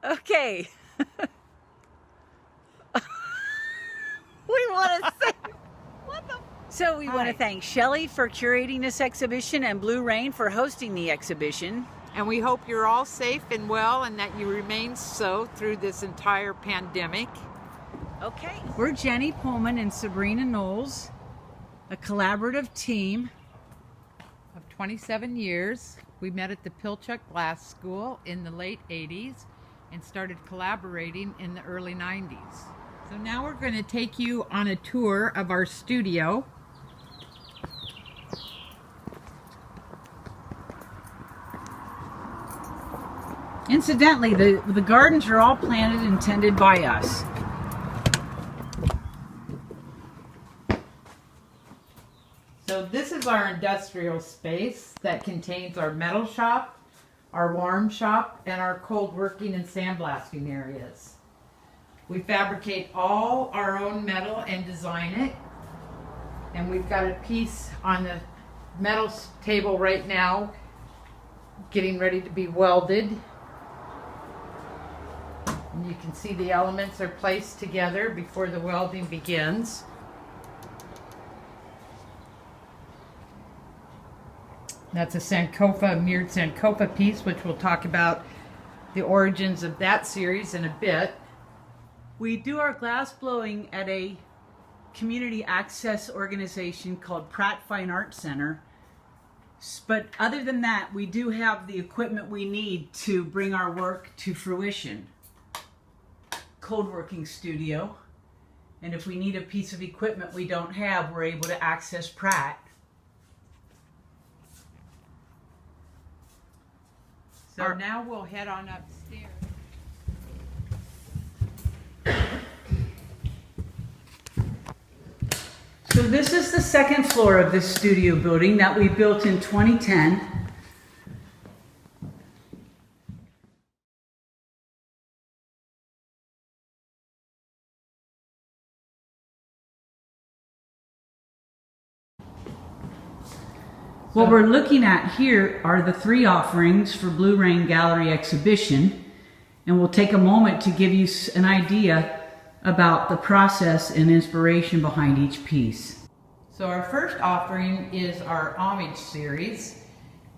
Okay. We want to say, So we want to thank Shelley for curating this exhibition and Blue Rain for hosting the exhibition. And we hope you're all safe and well and that you remain so through this entire pandemic. Okay. We're Jenny Pohlman and Sabrina Knowles, a collaborative team Of 27 years, we met at the Pilchuck Glass School in the late 80s and started collaborating in the early 90s. So now we're going to take you on a tour of our studio. Incidentally, the gardens are all planted and tended by us. So this is our industrial space that contains our metal shop, our warm shop, and our cold working and sandblasting areas. We fabricate all our own metal and design it. And we've got a piece on the metal table right now getting ready to be welded. And you can see the elements are placed together before the welding begins. That's a Sankofa, mirrored Sankofa piece, which we'll talk about the origins of that series in a bit. We do our glass blowing at a community access organization called Pratt Fine Arts Center. But other than that, we do have the equipment we need to bring our work to fruition. Cold working studio. And if we need a piece of equipment we don't have, we're able to access Pratt. So now we'll head on upstairs. So this is the second floor of this studio building that we built in 2010. What we're looking at here are the three offerings for BlueRainGallery exhibition, and we'll take a moment to give you an idea about the process and inspiration behind each piece. So our first offering is our homage series,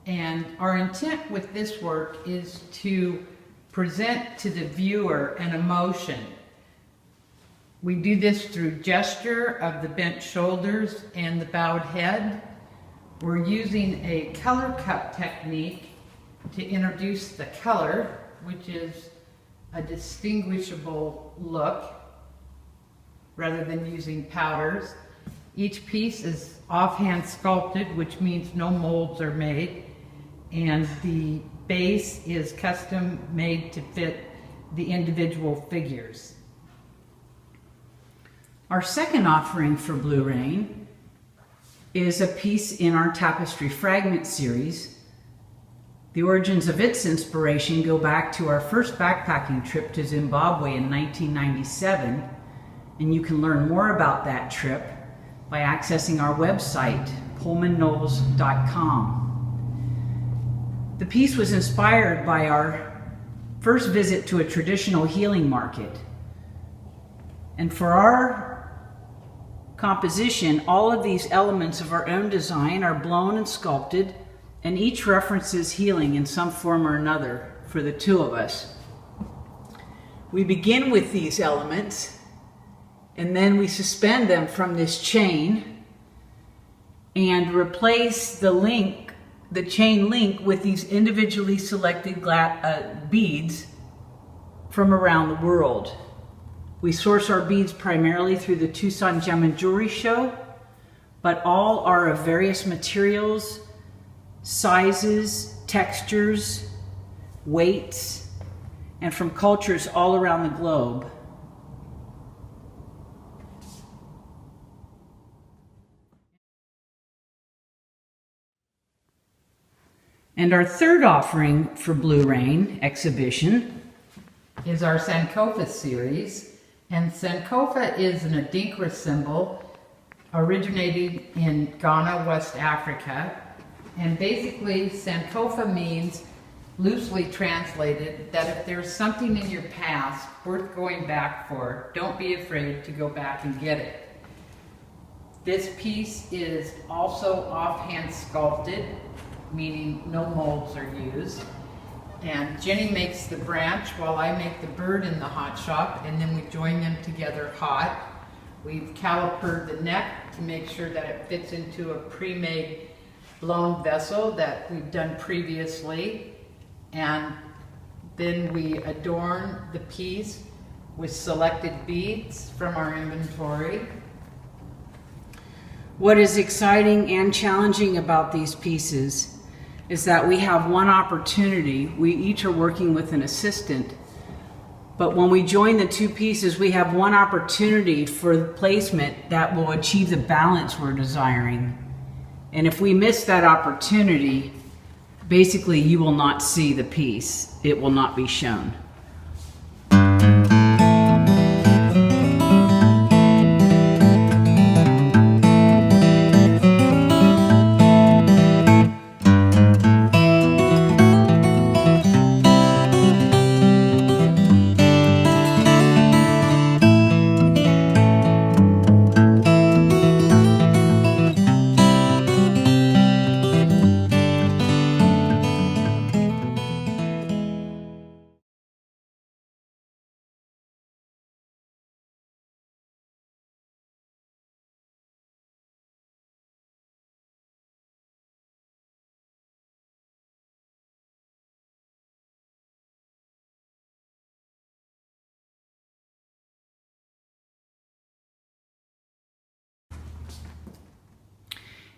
and our intent with this work is to present to the viewer an emotion. We do this through gesture of the bent shoulders and the bowed head. We're using a color cup technique to introduce the color, which is a distinguishable look, rather than using powders. Each piece is offhand sculpted, which means no molds are made, and the base is custom made to fit the individual figures. Our second offering for Blue Rain is a piece in our tapestry fragment series. The origins of its inspiration go back to our first backpacking trip to Zimbabwe in 1997, and you can learn more about that trip by accessing our website, pohlmanknowles.com. The piece was inspired by our first visit to a traditional healing market. And for our composition, all of these elements of our own design are blown and sculpted, and each references healing in some form or another for the two of us. We begin with these elements, and then we suspend them from this chain and replace the chain link with these individually selected beads from around the world. We source our beads primarily through the Tucson Gem and Jewelry Show, but all are of various materials, sizes, textures, weights, and from cultures all around the globe. And our third offering for Blue Rain exhibition is our Sankofa series. And Sankofa is an Adinkra symbol originated in Ghana, West Africa. And basically, Sankofa means loosely translated, that if there's something in your past worth going back for, don't be afraid to go back and get it. This piece is also offhand sculpted, meaning no molds are used. And Jenny makes the branch while I make the bird in the hot shop, and then we join them together hot. We've calipered the neck to make sure that it fits into a pre-made blown vessel that we've done previously. And then we adorn the piece with selected beads from our inventory. What is exciting and challenging about these pieces is that we have one opportunity. We each are working with an assistant, but when we join the two pieces, we have one opportunity for the placement that will achieve the balance we're desiring. And if we miss that opportunity, basically you will not see the piece. It will not be shown.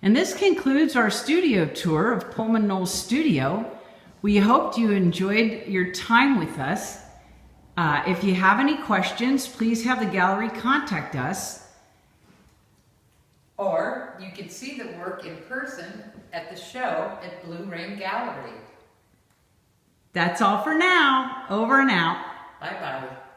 And this concludes our studio tour of Pohlman Knowles Studio. We hoped you enjoyed your time with us. If you have any questions, please have the gallery contact us. Or you can see the work in person at the show at BlueRainGallery. That's all for now. Over and out. Bye-bye.